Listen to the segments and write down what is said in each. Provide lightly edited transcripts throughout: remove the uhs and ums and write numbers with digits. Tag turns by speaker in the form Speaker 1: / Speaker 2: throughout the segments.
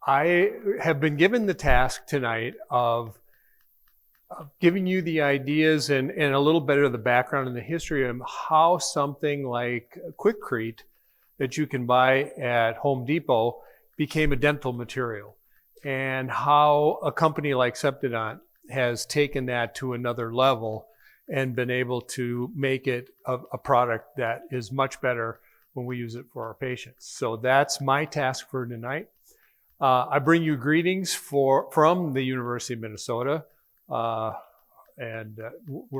Speaker 1: I have been given the task tonight of giving you the ideas and a little bit of the background and the history of how something like Quikrete that you can buy at Home Depot became a dental material, and how a company like Septodont has taken that to another level and been able to make it a product that is much better when we use it for our patients. So that's my task for tonight. I bring you greetings from the University of Minnesota. We're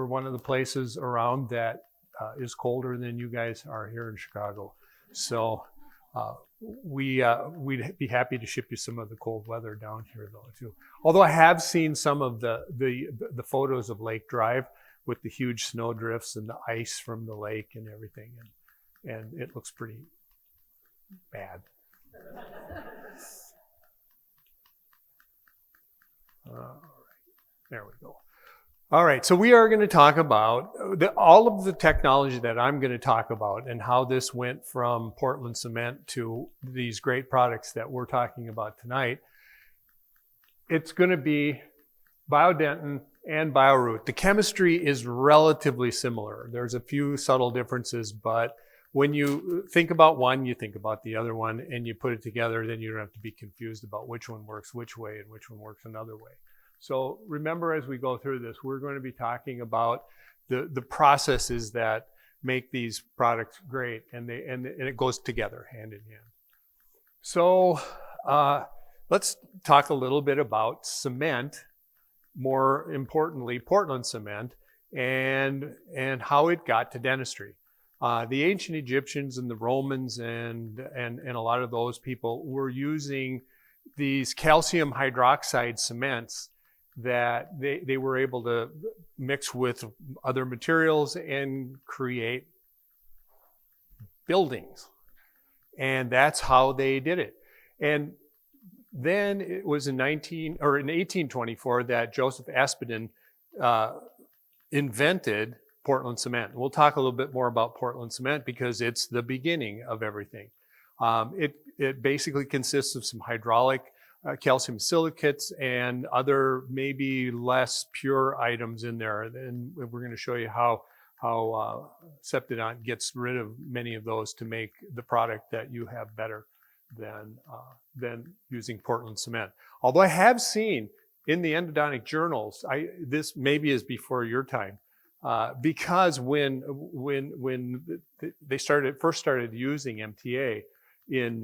Speaker 1: one of the places around that is colder than you guys are here in Chicago. So we'd be happy to ship you some of the cold weather down here though too. Although I have seen some of the photos of Lake Drive with the huge snow drifts and the ice from the lake and everything, and it looks pretty bad. All right, there we go. All right, so we are going to talk about all of the technology that I'm going to talk about and how this went from Portland cement to these great products that we're talking about tonight. It's going to be Biodentin and BioRoot. The chemistry is relatively similar. There's a few subtle differences, but when you think about one, you think about the other one, and you put it together, then you don't have to be confused about which one works which way and which one works another way. So remember, as we go through this, we're going to be talking about the processes that make these products great, and it goes together hand in hand. So let's talk a little bit about cement, more importantly, Portland cement, and how it got to dentistry. The ancient Egyptians and the Romans and a lot of those people were using these calcium hydroxide cements that they were able to mix with other materials and create buildings. And that's how they did it. And then it was in 1824 that Joseph Aspdin invented Portland cement. We'll talk a little bit more about Portland cement because it's the beginning of everything. It basically consists of some hydraulic calcium silicates and other maybe less pure items in there. And we're going to show you how Septodont gets rid of many of those to make the product that you have better than using Portland cement. Although I have seen in the endodontic journals, this maybe is before your time, because when they first started using MTA in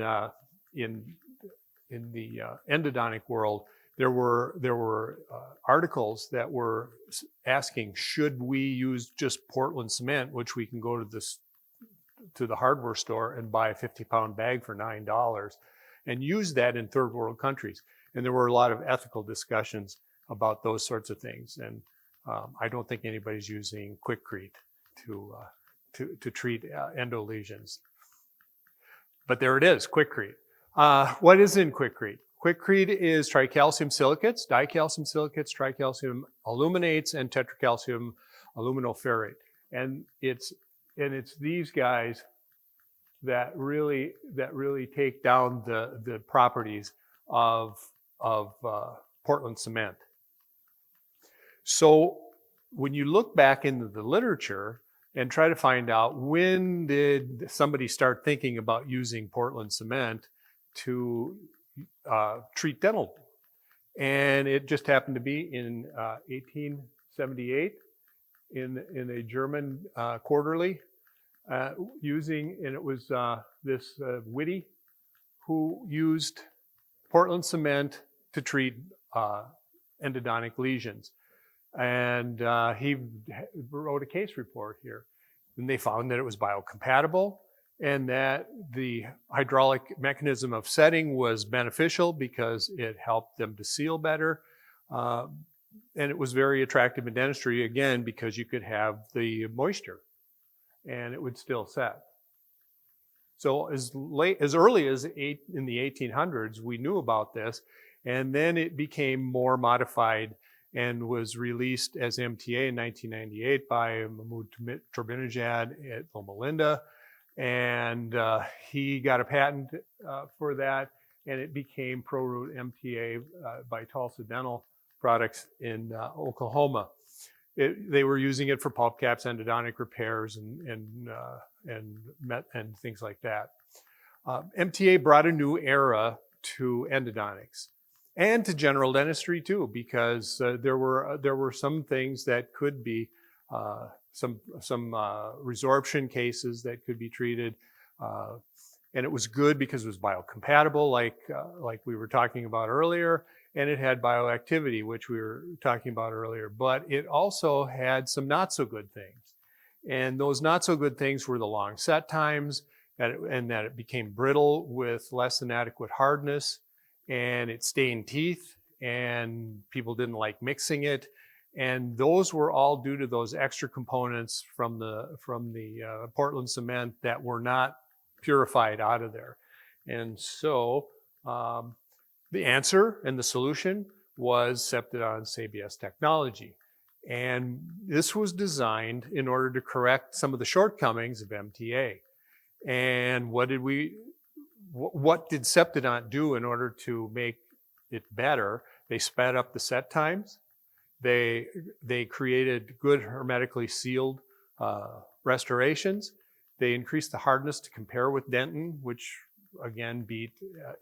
Speaker 1: the endodontic world, there were articles that were asking, should we use just Portland cement, which we can go to the hardware store and buy a 50-pound bag for $9 and use that in third world countries. And there were a lot of ethical discussions about those sorts of things. And I don't think anybody's using Quikrete to treat endo lesions. But there it is, Quikrete. What is in Quikrete? Quikrete is tricalcium silicates, dicalcium silicates, tricalcium aluminates, and tetracalcium aluminoferrate. And it's these guys that really take down the properties of Portland cement. So when you look back into the literature and try to find out when did somebody start thinking about using Portland cement to treat dental, and it just happened to be in 1878 in a German quarterly and it was this Whitty who used Portland cement to treat endodontic lesions. And he wrote a case report here. And they found that it was biocompatible and that the hydraulic mechanism of setting was beneficial because it helped them to seal better. And it was very attractive in dentistry, again, because you could have the moisture and it would still set. So as early as in the 1800s, we knew about this, and then it became more modified and was released as MTA in 1998 by Mahmoud Turbinejad at Loma Linda. And he got a patent for that. and it became ProRoot MTA by Tulsa Dental Products in Oklahoma. They were using it for pulp caps, endodontic repairs, and things like that. MTA brought a new era to endodontics and to general dentistry too, because there were some things that could be some resorption cases that could be treated, and it was good because it was biocompatible, like we were talking about earlier, and it had bioactivity, which we were talking about earlier. But it also had some not so good things, and those not so good things were the long set times, and that it became brittle with less than adequate hardness, and it stained teeth, and people didn't like mixing it. And those were all due to those extra components from the Portland cement that were not purified out of there. And so the answer and the solution was Septodont ABS technology. And this was designed in order to correct some of the shortcomings of MTA. And what did Septodont do in order to make it better? They sped up the set times. They created good hermetically sealed restorations. They increased the hardness to compare with dentin, which again beat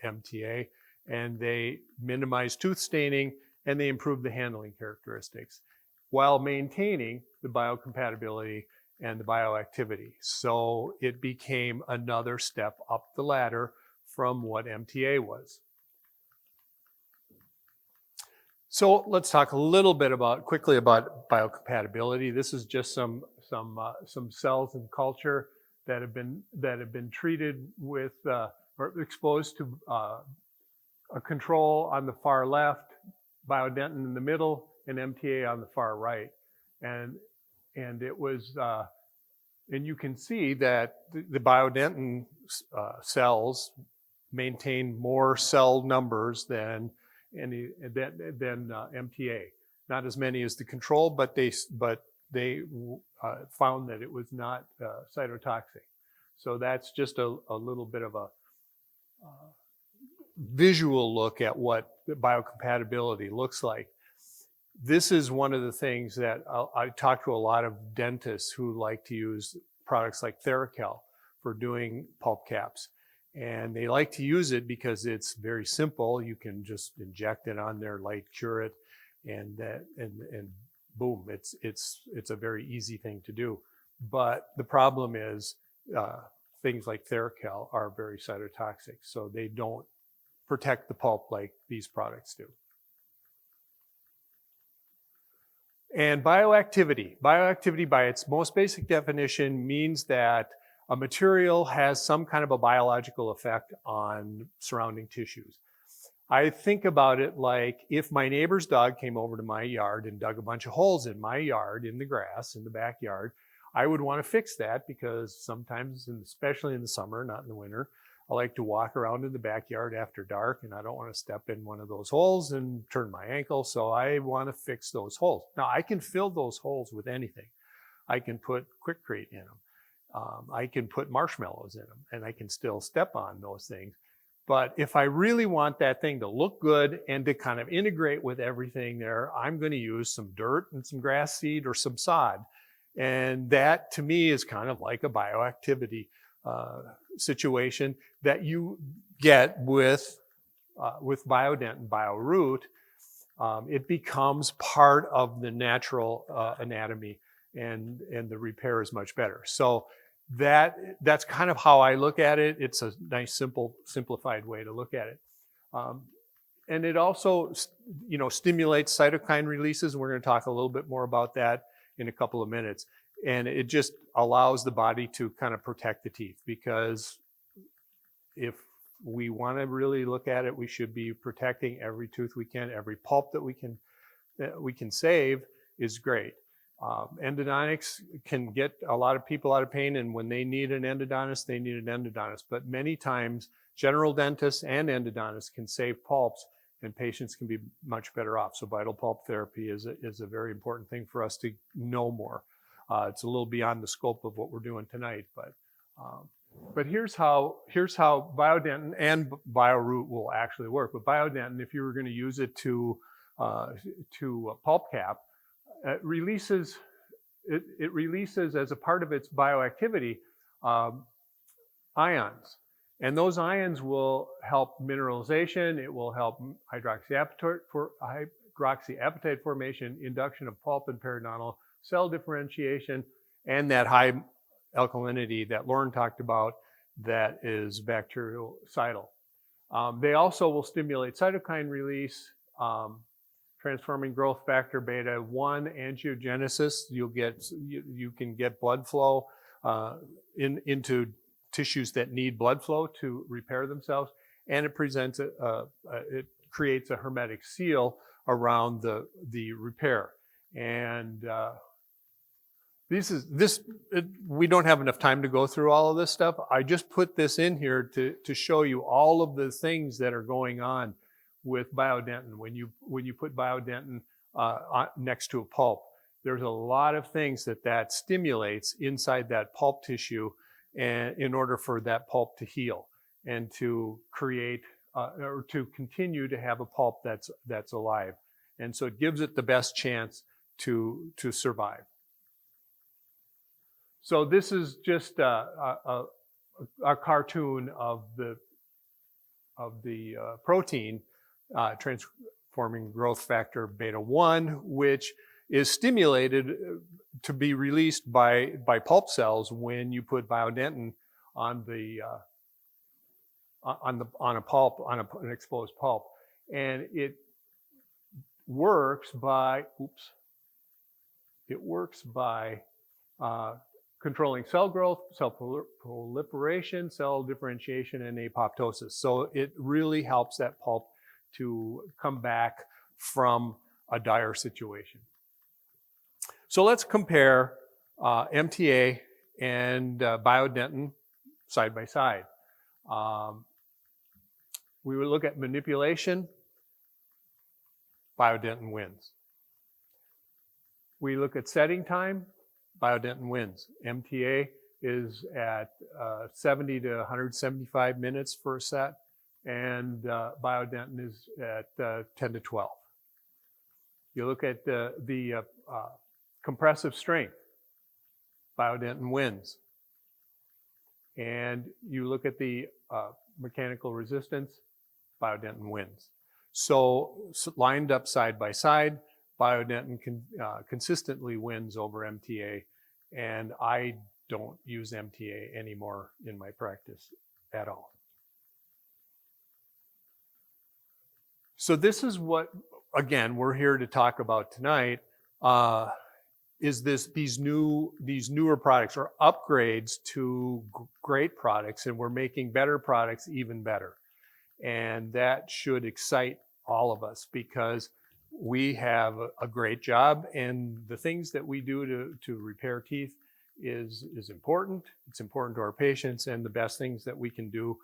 Speaker 1: MTA. And they minimized tooth staining, and they improved the handling characteristics while maintaining the biocompatibility and the bioactivity. So it became another step up the ladder from what MTA was. So let's talk a little bit quickly about biocompatibility. This is just some cells in culture that have been treated with or exposed to a control on the far left, biodentin in the middle, and MTA on the far right. And it was, and you can see that the biodentin cells maintain more cell numbers than MTA. Not as many as the control, but they found that it was not cytotoxic. So that's just a little bit of a visual look at what the biocompatibility looks like. This is one of the things that I talk to a lot of dentists who like to use products like Tricalcium for doing pulp caps. And they like to use it because it's very simple. You can just inject it on there, light cure it, and boom, it's a very easy thing to do. But the problem is things like Tricalcium are very cytotoxic, so they don't protect the pulp like these products do. And bioactivity. Bioactivity, by its most basic definition, means that a material has some kind of a biological effect on surrounding tissues. I think about it like if my neighbor's dog came over to my yard and dug a bunch of holes in my yard, in the grass, in the backyard, I would want to fix that because sometimes, especially in the summer, not in the winter, I like to walk around in the backyard after dark, and I don't want to step in one of those holes and turn my ankle, so I want to fix those holes. Now, I can fill those holes with anything. I can put Quikrete in them. I can put marshmallows in them, and I can still step on those things. But if I really want that thing to look good and to kind of integrate with everything there, I'm going to use some dirt and some grass seed or some sod. And that, to me, is kind of like a bioactivity situation that you get with Biodent and BioRoot. It becomes part of the natural anatomy, and the repair is much better. So that's kind of how I look at it. It's a nice, simplified way to look at it. And it also, stimulates cytokine releases. We're going to talk a little bit more about that in a couple of minutes. And it just allows the body to kind of protect the teeth, because if we want to really look at it, we should be protecting every tooth we can. Every pulp that we can save is great. Endodontics can get a lot of people out of pain, and when they need an endodontist, they need an endodontist. But many times, general dentists and endodontists can save pulps, and patients can be much better off. So vital pulp therapy is a very important thing for us to know more. It's a little beyond the scope of what we're doing tonight, but But here's how Biodentin and BioRoot will actually work. With Biodentin, if you were going to use it to pulp cap, it releases as a part of its bioactivity ions, and those ions will help mineralization. It will help hydroxyapatite formation, induction of pulp and periodontal cell differentiation, and that high alkalinity that Lauren talked about that is bactericidal. They also will stimulate cytokine release, transforming growth factor beta 1 angiogenesis. You can get blood flow into tissues that need blood flow to repair themselves, and it creates a hermetic seal around the repair. And we don't have enough time to go through all of this stuff. I just put this in here to show you all of the things that are going on with Biodentin. When you put Biodentin next to a pulp, there's a lot of things that stimulates inside that pulp tissue, and in order for that pulp to heal and to create or to continue to have a pulp that's alive. And so it gives it the best chance to survive. So this is just a cartoon of the protein transforming growth factor beta 1, which is stimulated to be released by pulp cells when you put Biodentin on an exposed pulp, and it works by controlling cell growth, cell proliferation, cell differentiation, and apoptosis. So it really helps that pulp to come back from a dire situation. So let's compare MTA and Biodentin side by side. We would look at manipulation. Biodentin wins. We look at setting time. Biodentin wins. MTA is at 70 to 175 minutes for a set, and Biodentin is at 10 to 12. You look at the compressive strength. Biodentin wins. And you look at the mechanical resistance. Biodentin wins. So lined up side by side, Biodentin consistently wins over MTA, and I don't use MTA anymore in my practice at all. So this is what, again, we're here to talk about tonight, is these newer products or upgrades to great products, and we're making better products even better. And that should excite all of us, because we have a great job, and the things that we do to repair teeth is important. It's important to our patients, and the best things that we can do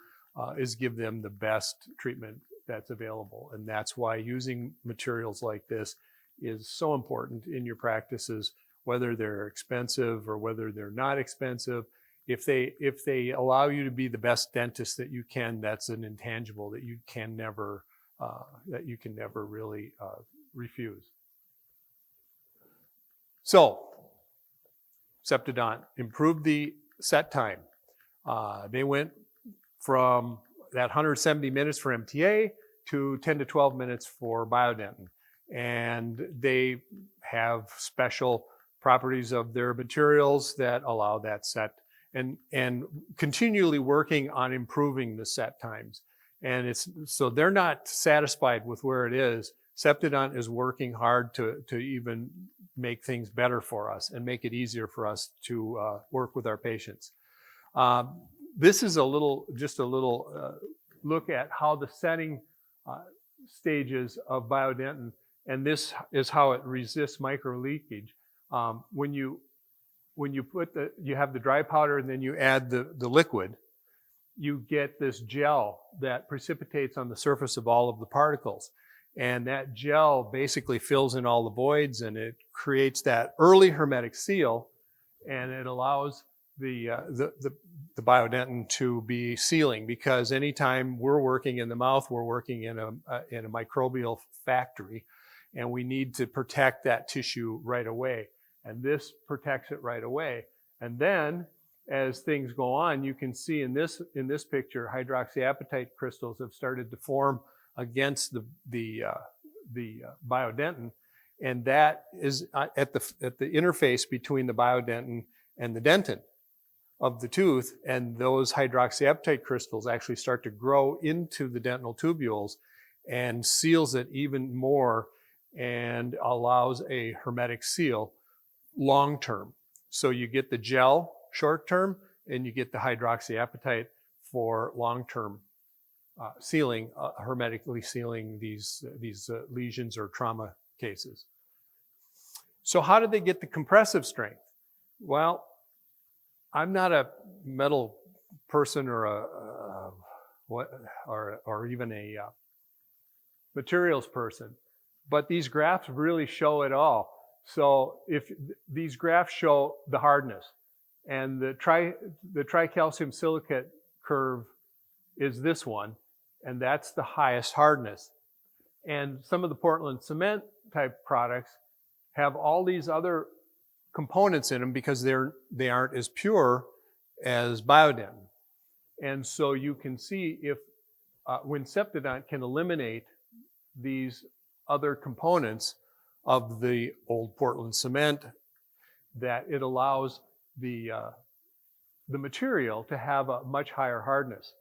Speaker 1: is give them the best treatment that's available. And that's why using materials like this is so important in your practices, whether they're expensive or whether they're not expensive. If they allow you to be the best dentist that you can, that's an intangible that you can never really refuse. So, Septodont improved the set time. They went from that 170 minutes for MTA to 10 to 12 minutes for Biodentin. And they have special properties of their materials that allow that set, and continually working on improving the set times. And so they're not satisfied with where it is. Septodont is working hard to even make things better for us and make it easier for us to work with our patients. This is just a little look at how the setting stages of Biodentin, and this is how it resists micro leakage. When you have the dry powder and then you add the liquid, you get this gel that precipitates on the surface of all of the particles. And that gel basically fills in all the voids, and it creates that early hermetic seal, and it allows the biodentin to be sealing, because anytime we're working in the mouth, we're working in a microbial factory, and we need to protect that tissue right away. And this protects it right away. And then as things go on, you can see in this picture, hydroxyapatite crystals have started to form against the biodentin, and that is at the interface between the biodentin and the dentin of the tooth, and those hydroxyapatite crystals actually start to grow into the dental tubules and seals it even more and allows a hermetic seal long term. So you get the gel short term, and you get the hydroxyapatite for long term sealing, hermetically sealing these lesions or trauma cases. So how did they get the compressive strength? Well, I'm not a metal person or even a materials person, but these graphs really show it all. So if these graphs show the hardness, and the tricalcium silicate curve is this one, and that's the highest hardness. And some of the Portland cement type products have all these other components in them because they aren't as pure as biodentin. And so you can see if when Septodont can eliminate these other components of the old Portland cement, that it allows the material to have a much higher hardness.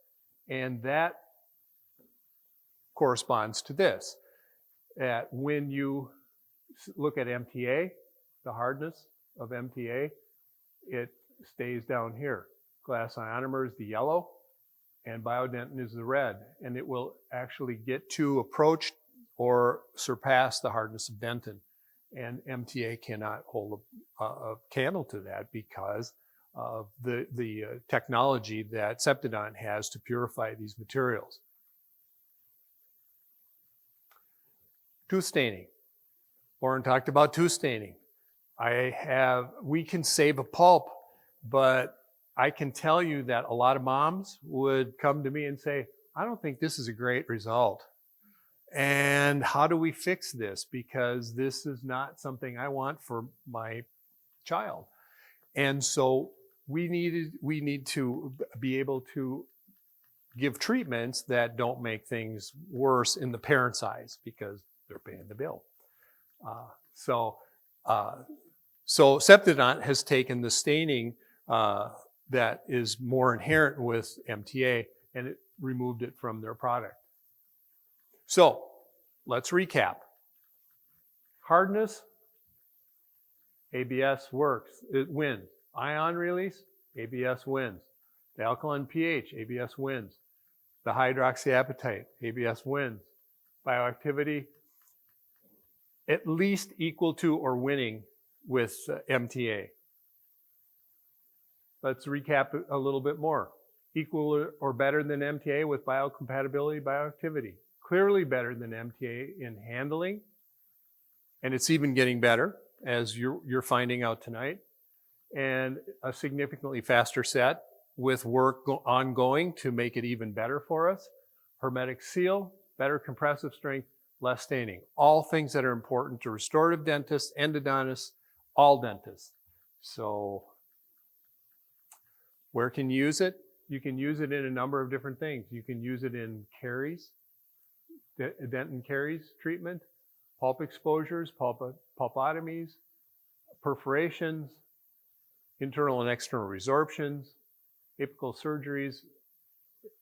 Speaker 1: And that corresponds to this. That when you look at MTA, the hardness of MTA, it stays down here. Glass ionomer is the yellow, and biodentin is the red. And it will actually get to approach or surpass the hardness of dentin. And MTA cannot hold a candle to that because of the technology that Septodont has to purify these materials. Tooth staining. Lauren talked about tooth staining. We can save a pulp, but I can tell you that a lot of moms would come to me and say, I don't think this is a great result. And how do we fix this? Because this is not something I want for my child. And so we need to be able to give treatments that don't make things worse in the parent's eyes because they're paying the bill. So Septodont has taken the staining that is more inherent with MTA, and it removed it from their product. So let's recap. Hardness, ABS works, it wins. Ion release, ABS wins. The alkaline pH, ABS wins. The hydroxyapatite, ABS wins. Bioactivity, at least equal to or winning with MTA. Let's recap a little bit more. Equal or better than MTA with biocompatibility, bioactivity. Clearly better than MTA in handling, and it's even getting better, as you're finding out tonight. And a significantly faster set with work ongoing to make it even better for us. Hermetic seal, better compressive strength, less staining. All things that are important to restorative dentists, endodontists, all dentists. So where can you use it? You can use it in a number of different things. You can use it in caries, dentin caries treatment, pulp exposures, pulpotomies, perforations, internal and external resorptions, apical surgeries,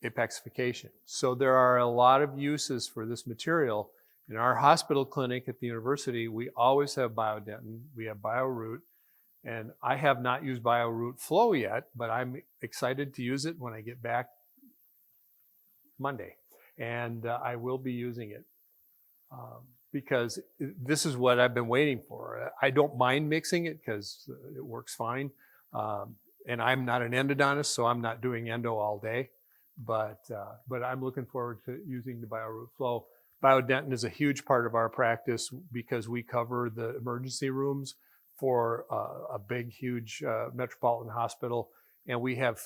Speaker 1: apexification. So there are a lot of uses for this material. In our hospital clinic at the university, we always have biodentin, we have BioRoot, and I have not used BioRoot Flow yet, but I'm excited to use it when I get back Monday. And I will be using it because this is what I've been waiting for. I don't mind mixing it because it works fine. And I'm not an endodontist, so I'm not doing endo all day. But I'm looking forward to using the BioRoot Flow. Biodentin is a huge part of our practice because we cover the emergency rooms for a big, huge metropolitan hospital and we have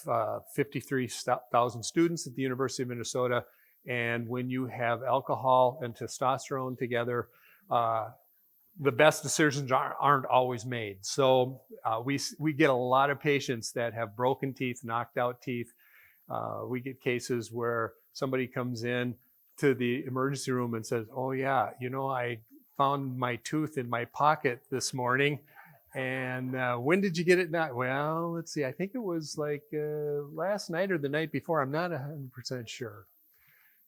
Speaker 1: 53,000 students at the University of Minnesota. And when you have alcohol and testosterone together, the best decisions aren't always made. So we get a lot of patients that have broken teeth, knocked out teeth. We get cases where somebody comes in to the emergency room and says, oh yeah, you know, I found my tooth in my pocket this morning. And when did you get it? Well, let's see, I think it was like last night or the night before. I'm not 100% sure.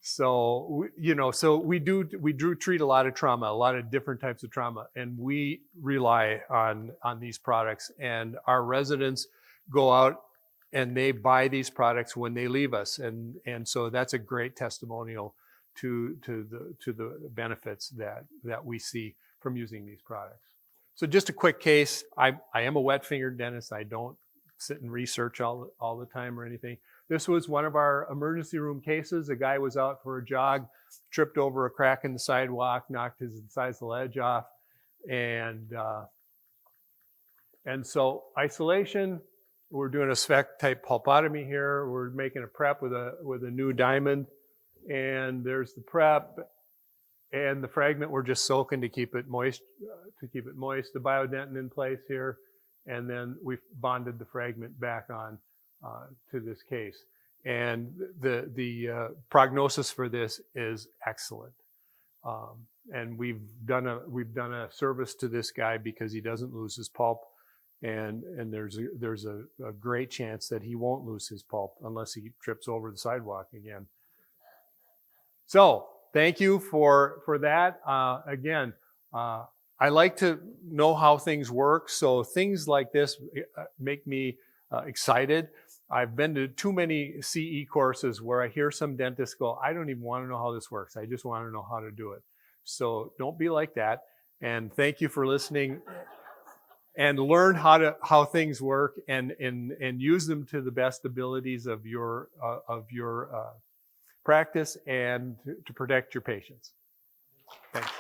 Speaker 1: So, you know, so we do treat a lot of trauma, a lot of different types of trauma, and we rely on these products. And our residents go out and they buy these products when they leave us, and so that's a great testimonial to the benefits that we see from using these products. So just a quick case. I am a wet-fingered dentist. I don't sit and research all the time or anything. This was one of our emergency room cases. A guy was out for a jog, tripped over a crack in the sidewalk, knocked his incisal ledge off, and so isolation. We're doing a spec type pulpotomy here. We're making a prep with a new diamond, and there's the prep and the fragment. We're just soaking to keep it moist. The biodentin in place here, and then we've bonded the fragment back on to this case. And the prognosis for this is excellent. And we've done a service to this guy because he doesn't lose his pulp, and there's a great chance that he won't lose his pulp unless he trips over the sidewalk again. So thank you for that. Again, I like to know how things work, so things like this make me excited. I've been to too many CE courses where I hear some dentists go, I don't even want to know how this works. I just want to know how to do it. So don't be like that. And thank you for listening. And learn how things work and use them to the best abilities of your practice and to protect your patients. Thanks.